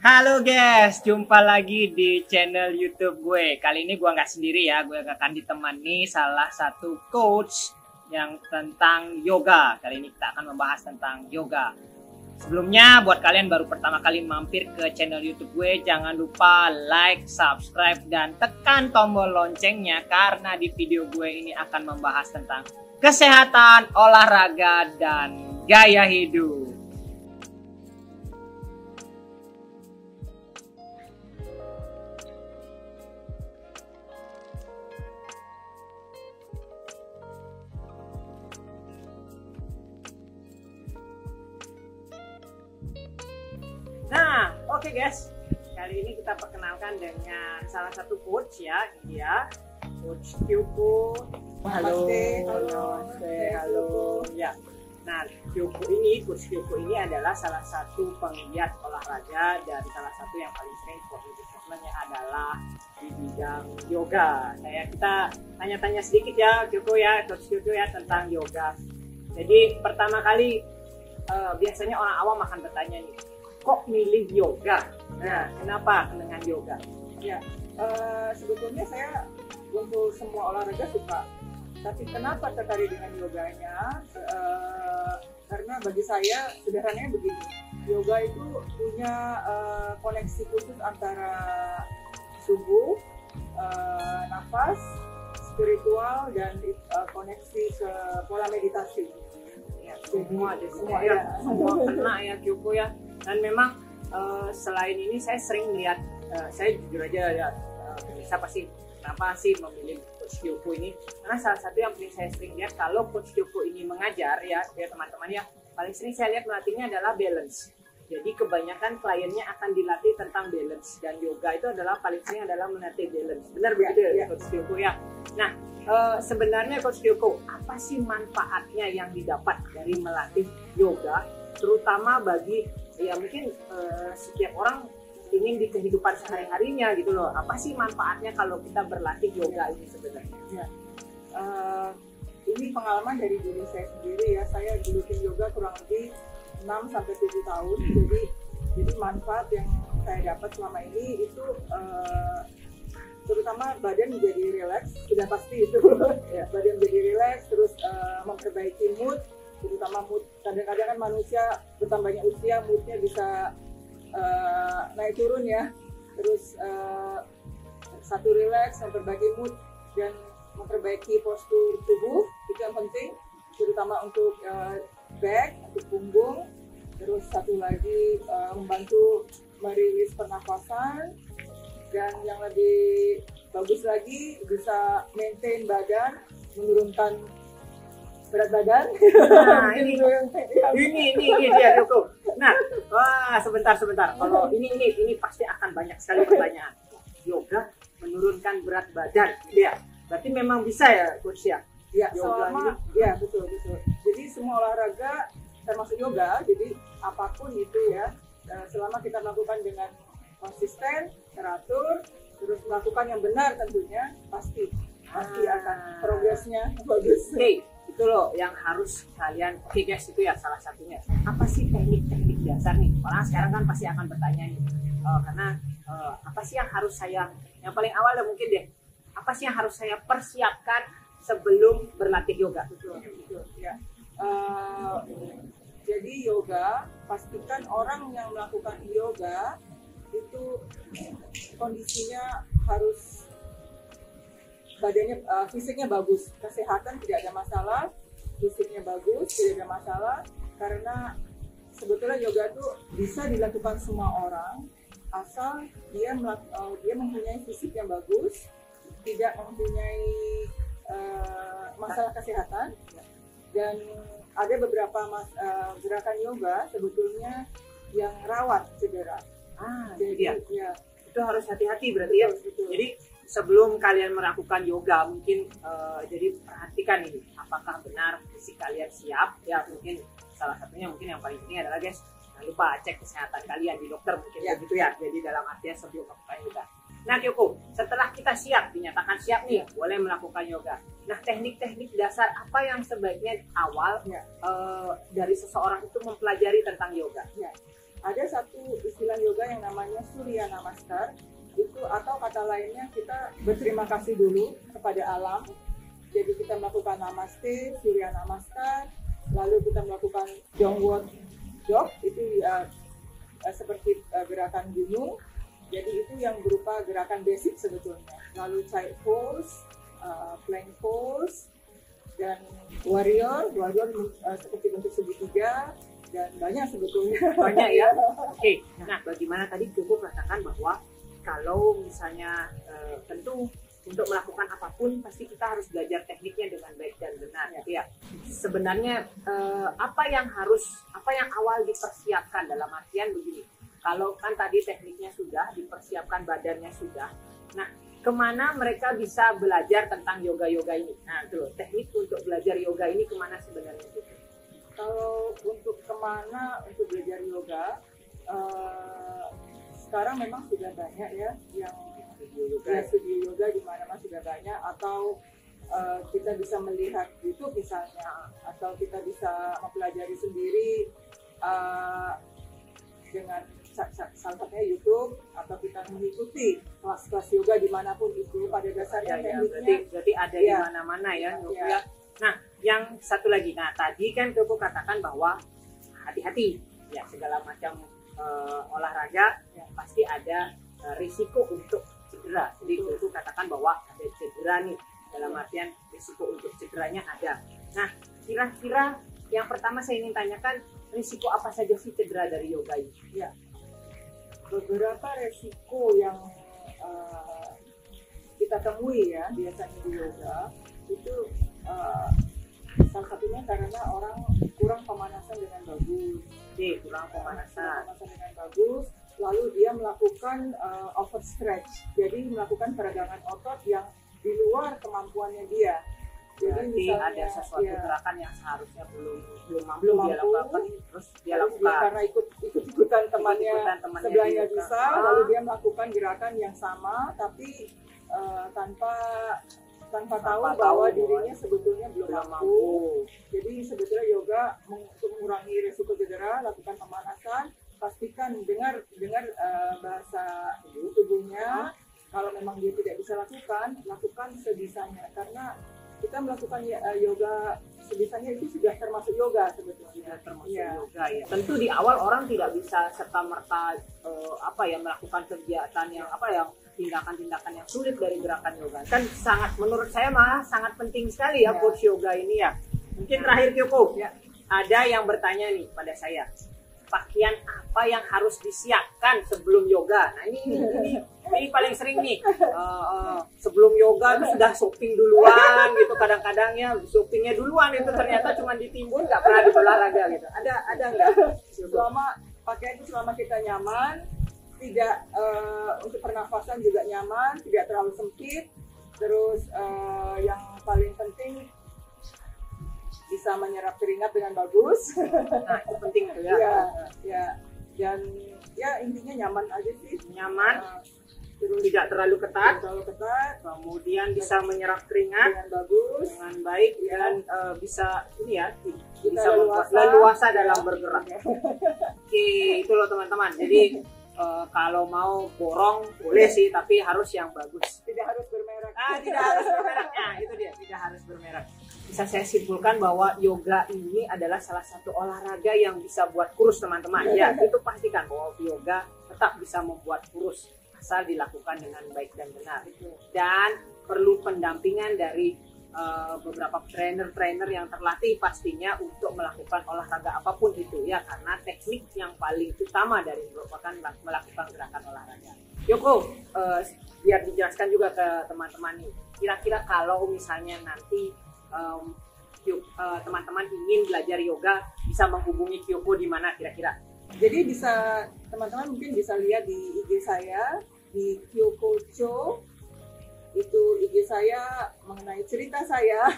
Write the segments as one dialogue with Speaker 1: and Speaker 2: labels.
Speaker 1: Halo guys, jumpa lagi di channel YouTube gue. Kali ini gue nggak sendiri ya, gue akan ditemani salah satu coach yang tentang yoga. Kali ini kita akan membahas tentang yoga. Sebelumnya, buat kalian baru pertama kali mampir ke channel YouTube gue, jangan lupa like, subscribe, dan tekan tombol loncengnya karena di video gue ini akan membahas tentang kesehatan, olahraga, dan gaya hidup. Nah, oke guys, kali ini kita perkenalkan dengan salah satu coach ya, ini dia, Coach Kyoko. Halo, halo. Ya, nah Coach Kyoko ini adalah salah satu penggiat olahraga dari salah satu yang paling sering coachnya adalah di bidang yoga. Kita tanya-tanya sedikit ya, Kyoko ya, Coach Kyoko ya tentang yoga. Jadi pertama kali biasanya orang awam akan bertanya nih, kok milih yoga? Nah, kenapa dengan yoga?
Speaker 2: Ya, sebetulnya saya untuk semua olahraga suka. Tapi kenapa tertarik dengan yoganya? Karena bagi saya sederhananya begini, yoga itu punya koneksi khusus antara tubuh, nafas, spiritual, dan koneksi ke pola meditasi.
Speaker 1: Ya, semua kena ya Kyoko ya. Dan memang selain ini saya sering melihat, saya jujur aja ya, pemirsa pasti kenapa sih memilih Coach Kyoko ini, karena salah satu yang paling saya sering lihat kalau Coach Kyoko ini mengajar ya teman-teman ya, paling sering saya lihat melatihnya adalah balance. Jadi kebanyakan kliennya akan dilatih tentang balance, dan yoga itu adalah paling sering adalah melatih balance. Benar begitu ya Coach Kyoko ya. Nah, sebenarnya Coach Kyoko, apa sih manfaatnya yang didapat dari melatih yoga, terutama bagi ya mungkin setiap orang ingin di kehidupan sehari-harinya gitu loh. Apa sih manfaatnya kalau kita berlatih yoga ini sebenarnya?
Speaker 2: Ya. Ini pengalaman dari diri saya sendiri ya. Saya gelutin yoga kurang lebih 6-7 tahun. Jadi manfaat yang saya dapat selama ini itu terutama badan menjadi rileks, sudah pasti itu. Ya, badan menjadi rileks, terus memperbaiki mood, terutama mood. Kadang-kadang kan manusia bertambahnya usia, moodnya bisa naik turun ya. Terus satu rileks, memperbaiki mood, dan memperbaiki postur tubuh, itu yang penting, terutama untuk back, untuk punggung. Terus satu lagi membantu merilis pernafasan, dan yang lebih bagus lagi bisa maintain badan, menurunkan berat badan.
Speaker 1: Nah, ini dia Kyoko. Nah, sebentar. Kalau ini pasti akan banyak sekali pertanyaan. Yoga menurunkan berat badan, ya. Berarti memang bisa ya, Coach ya?
Speaker 2: Ya,
Speaker 1: Yoga
Speaker 2: selama ya betul. Jadi semua olahraga termasuk yoga, jadi apapun itu ya, selama kita melakukan dengan konsisten, teratur, terus melakukan yang benar tentunya, pasti akan progresnya bagus.
Speaker 1: Itu loh yang harus kalian, oke guys, itu ya salah satunya. Apa sih teknik-teknik dasar nih? Orang sekarang kan pasti akan bertanya nih, karena apa sih yang harus saya, yang paling awal mungkin deh, apa sih yang harus saya persiapkan sebelum berlatih yoga?
Speaker 2: Betul ya. Jadi yoga, pastikan orang yang melakukan yoga itu kondisinya harus badannya, fisiknya bagus, kesehatan tidak ada masalah, fisiknya bagus tidak ada masalah, karena sebetulnya yoga itu bisa dilakukan semua orang asal dia mempunyai fisik yang bagus, tidak mempunyai masalah kesehatan. Dan ada beberapa gerakan yoga sebetulnya yang rawat cedera.
Speaker 1: Jadi ya, itu harus hati-hati berarti ya.
Speaker 2: Betul.
Speaker 1: Jadi sebelum kalian melakukan yoga mungkin jadi perhatikan ini, apakah benar fisik kalian siap ya. Mungkin salah satunya mungkin yang paling penting adalah guys, jangan lupa cek kesehatan kalian di dokter mungkin ya. Begitu ya. Jadi dalam artian sebelum melakukan yoga. Nah Kyoko, setelah kita siap, dinyatakan siap nih, boleh melakukan yoga. Nah, teknik-teknik dasar apa yang sebaiknya awal dari seseorang itu mempelajari tentang yoga?
Speaker 2: Ya. Ada satu istilah yoga yang namanya namanya Surya Namaskar. Itu atau kata lainnya kita berterima kasih dulu kepada alam. Jadi kita melakukan Namaste, Surya Namaskar, lalu kita melakukan Jongwon Jog, itu seperti gerakan gunung. Jadi itu yang berupa gerakan basic sebetulnya. Lalu child pose, plank pose, dan warrior seperti bentuk segitiga, dan banyak sebetulnya.
Speaker 1: Banyak ya. Oke. Nah, bagaimana tadi Kyoko katakan bahwa kalau misalnya tentu untuk melakukan apapun pasti kita harus belajar tekniknya dengan baik dan benar. Ya. Sebenarnya apa yang awal dipersiapkan dalam artian begini. Kalau kan tadi tekniknya sudah dipersiapkan, badannya sudah. Nah, kemana mereka bisa belajar tentang yoga-yoga ini? Nah, itu loh, teknik untuk belajar yoga ini kemana sebenarnya?
Speaker 2: Kalau untuk kemana untuk belajar yoga, sekarang memang sudah banyak ya yang studio yoga di mana-mana sudah banyak, atau kita bisa melihat YouTube misalnya, atau kita bisa mempelajari sendiri dengan salah satunya YouTube, atau kita mengikuti kelas-kelas yoga dimanapun itu. Pada dasarnya
Speaker 1: berarti ada di mana-mana ya. Nah, yang satu lagi, nah tadi kan Kyoko katakan bahwa hati-hati ya, segala macam olahraga pasti ada risiko untuk cedera. Jadi Kyoko katakan bahwa ada cedera nih, dalam artian risiko untuk cederanya ada. Nah, kira-kira yang pertama saya ingin tanyakan, risiko apa saja sih cedera dari yoga ini?
Speaker 2: Ya, beberapa risiko yang kita temui ya biasanya di yoga itu salah satunya karena orang kurang pemanasan dengan bagus.
Speaker 1: Kurang pemanasan
Speaker 2: dengan bagus, lalu dia melakukan overstretch, jadi melakukan peregangan otot yang di luar kemampuannya dia.
Speaker 1: Jadi misalnya, ada sesuatu gerakan yang seharusnya belum mampu dia lakukan, terus dia lakukan
Speaker 2: karena ikutan temannya sebelahnya bisa, lalu dia melakukan gerakan yang sama tapi tanpa tahu bahwa dirinya sebetulnya belum mampu. Jadi sebetulnya yoga untuk mengurangi risiko cedera, lakukan pemanasan, pastikan dengar bahasa tubuhnya. Kalau memang dia tidak bisa lakukan sebisanya, karena kita melakukan yoga sebisanya itu sudah termasuk yoga sebetulnya.
Speaker 1: Yoga ya. Tentu di awal orang tidak bisa serta-merta melakukan kegiatan yang tindakan-tindakan yang sulit dari gerakan yoga. Kan menurut saya malah sangat penting sekali ya coach yoga ini ya. Mungkin terakhir Kyoko, ada yang bertanya nih pada saya, pakaian apa yang harus disiapkan sebelum yoga? Nah ini paling sering nih, sebelum yoga tuh sudah shopping duluan gitu, kadang-kadang ya shoppingnya duluan itu ternyata cuma ditimbun, nggak pernah di olahraga gitu. Ada nggak?
Speaker 2: Pakaian itu selama kita nyaman, tidak untuk pernafasan juga nyaman, tidak terlalu sempit, terus yang paling penting bisa menyerap keringat dengan bagus.
Speaker 1: Nah, itu penting tuh ya.
Speaker 2: Dan ya intinya nyaman aja sih.
Speaker 1: Nyaman, terus tidak terlalu ketat, kemudian bisa menyerap keringat dengan bagus, dengan baik, dan bisa bisa membuat leluasa dalam bergerak. Oke, itu loh teman-teman. Jadi kalau mau borong boleh sih, tapi harus yang bagus.
Speaker 2: Tidak harus bermerek.
Speaker 1: Tidak harus bermerek. Nah, itu dia, tidak harus bermerek. Bisa saya simpulkan bahwa yoga ini adalah salah satu olahraga yang bisa buat kurus teman-teman. Ya, itu pastikan bahwa yoga tetap bisa membuat kurus asal dilakukan dengan baik dan benar. Dan perlu pendampingan dari beberapa trainer yang terlatih pastinya untuk melakukan olahraga apapun itu ya, karena teknik yang paling utama dari merupakan melakukan gerakan olahraga. Kyoko, biar dijelaskan juga ke teman-teman nih, kira-kira kalau misalnya nanti teman-teman ingin belajar yoga, bisa menghubungi Kyoko di mana kira-kira?
Speaker 2: Jadi teman-teman mungkin bisa lihat di IG saya, di Kyoko Cho. Itu IG saya mengenai cerita saya.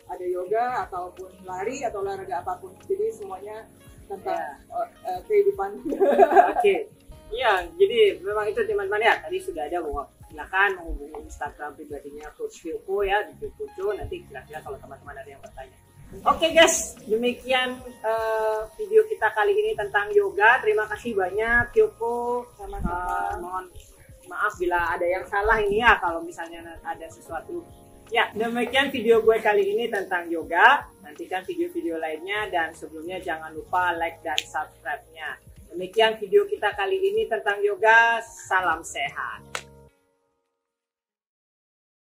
Speaker 2: Ada yoga ataupun lari atau olahraga apapun, jadi semuanya tentang kehidupan.
Speaker 1: Oke. Ya, jadi memang itu teman-teman ya, tadi sudah ada bahwa silakan menghubungi Instagram pribadinya Coach Kyoko ya, di Kyoko Cho. Nanti kira-kira kalau teman-teman ada yang bertanya. Oke guys, demikian video kita kali ini tentang yoga. Terima kasih banyak Kyoko. Mohon maaf bila ada yang salah ini ya, kalau misalnya ada sesuatu. Ya, demikian video gue kali ini tentang yoga. Nantikan video-video lainnya, dan sebelumnya jangan lupa like dan subscribe-nya. Demikian video kita kali ini tentang yoga. Salam sehat.